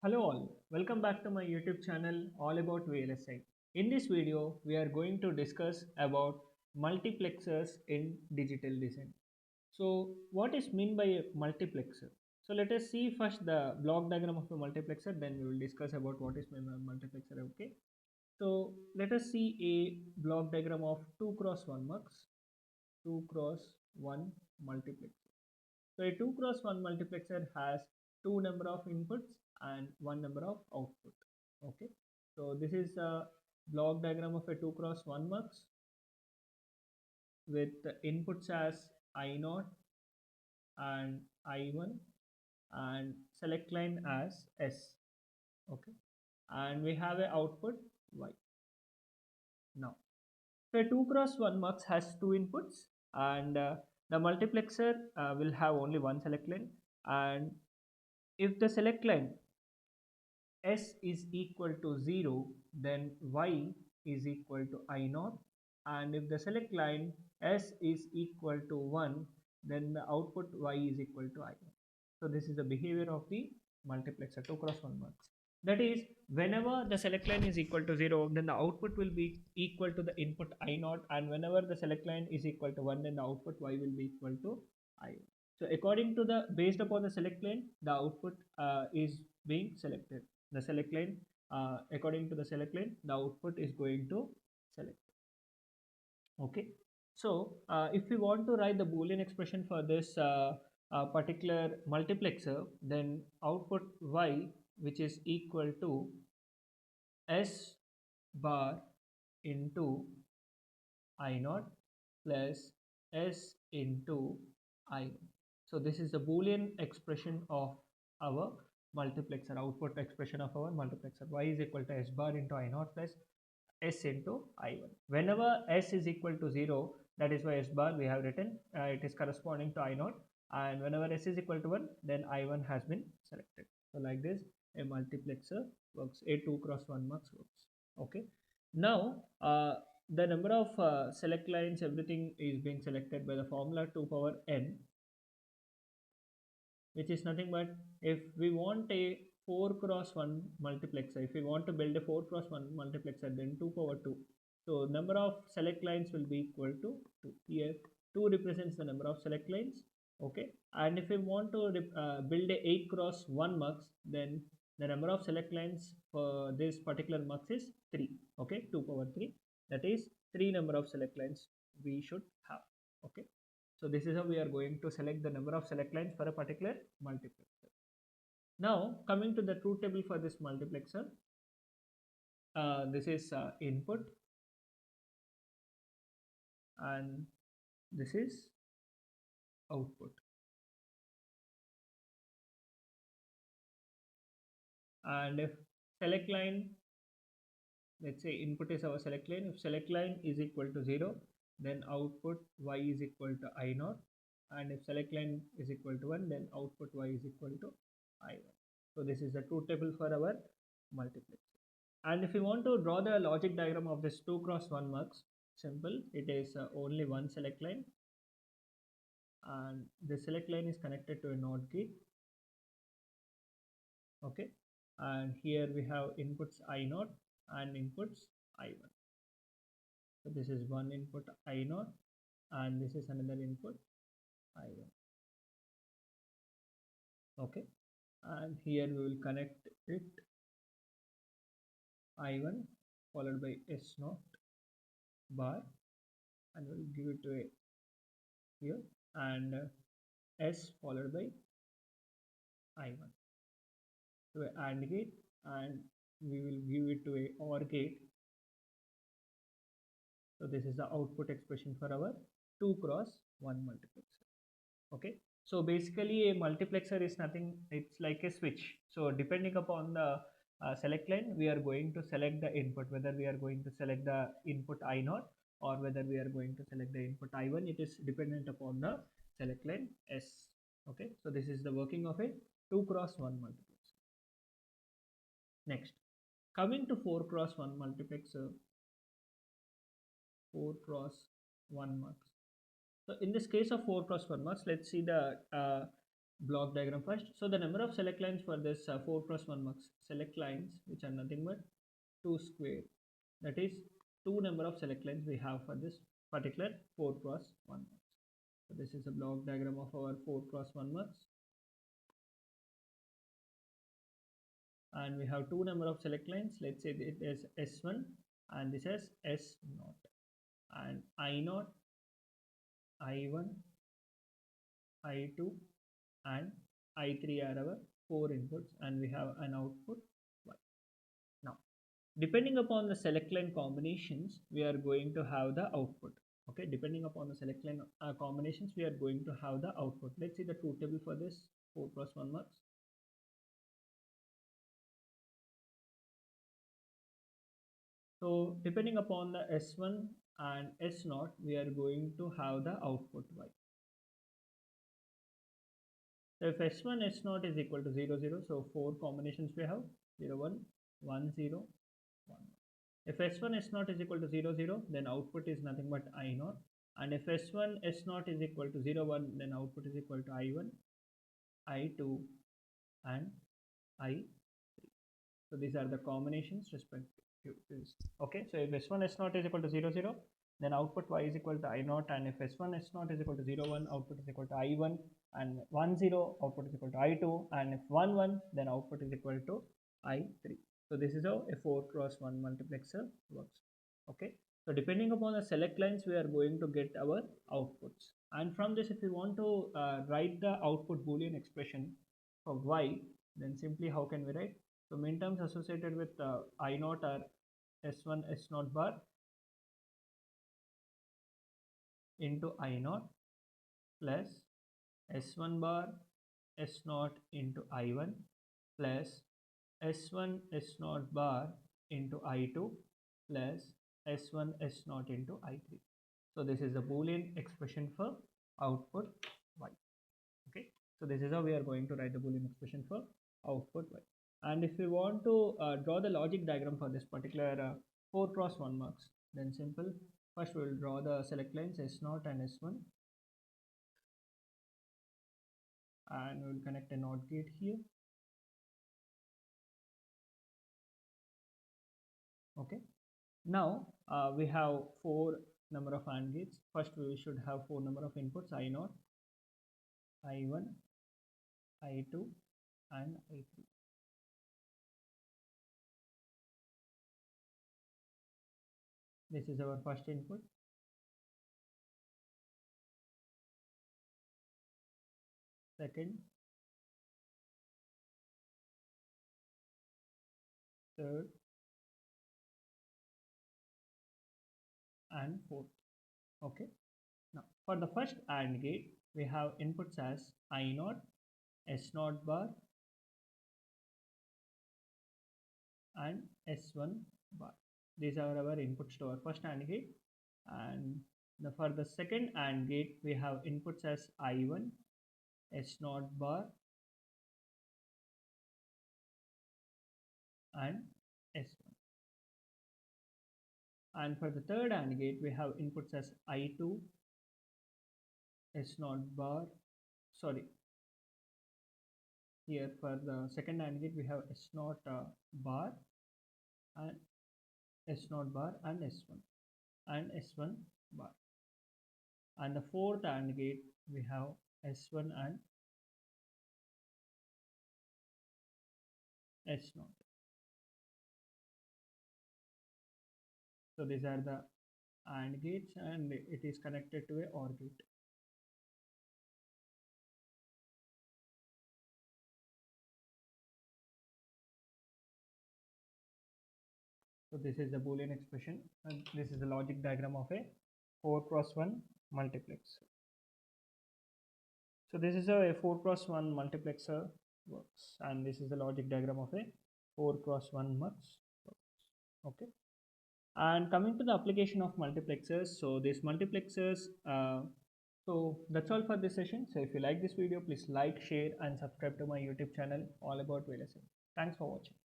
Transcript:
Hello all, welcome back to my YouTube channel all about VLSI. In this video, we are going to discuss about multiplexers in digital design. So what is meant by a multiplexer? So let us see first the block diagram of a multiplexer, then we will discuss about what is meant by multiplexer, okay? So let us see a block diagram of 2 cross 1 mux, 2 cross 1 multiplexer. So a 2 cross 1 multiplexer has two number of inputs and one number of output. Okay. So this is a block diagram of a 2 cross 1 mux with the inputs as I0 and I1 and select line as S. Okay. And we have a output Y. Now, so a 2 cross 1 mux has two inputs and the multiplexer will have only one select line, and if the select line S is equal to 0, then Y is equal to I naught, and if the select line S is equal to 1, then the output Y is equal to I naught. So this is the behavior of the multiplexer 2 cross 1 mux. That is, whenever the select line is equal to 0, then the output will be equal to the input I naught, and whenever the select line is equal to 1, then the output Y will be equal to I. So according to the, based upon the select line, the output is being selected. The select line, according to the select line, the output is going to select. Okay. So if we want to write the Boolean expression for this particular multiplexer, then output Y, which is equal to S bar into I naught plus S into I. So this is the Boolean expression of our multiplexer, output expression of our multiplexer. Y is equal to S bar into I naught plus S into I1. Whenever S is equal to 0, that is why S bar we have written, it is corresponding to I naught, and whenever S is equal to 1, then I1 has been selected. So like this, a multiplexer works, a 2 cross 1 mux works. Okay. Now, the number of select lines, everything is being selected by the formula 2 power n, which is nothing but, if we want a 4 cross 1 multiplexer, if we want to build a 4 cross 1 multiplexer, then 2 power 2. So number of select lines will be equal to 2. Here 2 represents the number of select lines. Okay. And if we want to build a 8 cross 1 mux, then the number of select lines for this particular mux is 3. Okay, 2 power 3. That is 3 number of select lines we should have. Okay. So this is how we are going to select the number of select lines for a particular multiplexer. Now coming to the truth table for this multiplexer, this is input and this is output. And if select line, let's say input is our select line, if select line is equal to 0, then output Y is equal to I naught, and if select line is equal to 1, then output Y is equal to I1. So this is the truth table for our multiplexer. And if you want to draw the logic diagram of this 2 cross 1 mux, simple, it is only one select line, and the select line is connected to a NOT gate. Okay, and here we have inputs I0 and inputs I1. So this is one input I0 and this is another input I1. Okay, and here we will connect it I1 followed by S0 bar, and we'll give it to a here, and S followed by I1 to a AND gate, and we will give it to a OR gate. So this is the output expression for our 2 cross 1 multiplexer. Okay, so basically a multiplexer is nothing, it's like a switch. So depending upon the select line, we are going to select the input, whether we are going to select the input I0 or whether we are going to select the input I1. It is dependent upon the select line S. Okay, so this is the working of a 2 cross 1 multiplexer. Next, coming to 4 cross 1 multiplexer, 4 cross 1 mux. So in this case of 4 cross 1 mux, let's see the block diagram first. So the number of select lines for this 4 cross 1 MUX select lines, which are nothing but 2 square. That is 2 number of select lines we have for this particular 4 cross 1 MUX. So this is a block diagram of our 4 cross 1 MUX. And we have 2 number of select lines. Let's say it is S1 and this is S0. And I0, I1, I2 and I3 are our 4 inputs, and we have an output Y. Now, depending upon the select line combinations, we are going to have the output. Okay, depending upon the select line combinations, we are going to have the output. Let's see the truth table for this 4 cross 1 MUX. So depending upon the S1 and S0, we are going to have the output Y. So if S1, S0 is equal to 0, 0, so 4 combinations we have 0, 1, 1, 0, 1. If S1, S0 is equal to 0, 0, then output is nothing but I0. And if S1, S0 is equal to 0, 1, then output is equal to I1, I2 and I3. So these are the combinations respective to this. Okay, so if S1, S0 is equal to 0, 0, then output Y is equal to I0, and if S1, S0 is equal to 0, 1, output is equal to I1, and 1, 0, output is equal to I2, and if 1, 1, then output is equal to I3. So this is how a 4 cross 1 multiplexer works. Okay, so depending upon the select lines, we are going to get our outputs. And from this, if we want to write the output Boolean expression for Y, then simply how can we write? So min terms associated with I0 are S1 S0 bar into I0 plus S1 bar S0 into I1 plus S1 S0 bar into I2 plus S1 S0 into I3. So this is the Boolean expression for output Y. Okay, so this is how we are going to write the Boolean expression for output Y. And if we want to draw the logic diagram for this particular 4 cross 1 MUX, then simple. First we will draw the select lines S0 and S1, and we will connect a NOT gate here. Okay, now we have 4 number of AND gates. First we should have 4 number of inputs I0, I1, I2 and I3. This is our first input. Second, third and fourth. Okay, now for the first AND gate, we have inputs as I0, S0 bar and S1 bar. These are our inputs to our first AND gate. And for the second AND gate, we have inputs as I1, S0 bar and S1. And for the third AND gate, we have inputs as I2, S0 bar, sorry, here for the second AND gate, we have S0 bar and S0 bar and S1 and S1 bar. And the fourth AND gate, we have S1 and S0. So these are the AND gates, and it is connected to a OR gate. So this is the Boolean expression, and this is the logic diagram of a 4 cross 1 multiplex. So this is how a 4 cross 1 multiplexer works, and this is the logic diagram of a 4 cross 1 MUX works. Okay, and coming to the application of multiplexers, so these multiplexers, so that's all for this session. So if you like this video, please like, share and subscribe to my YouTube channel all about VLSI. Thanks for watching.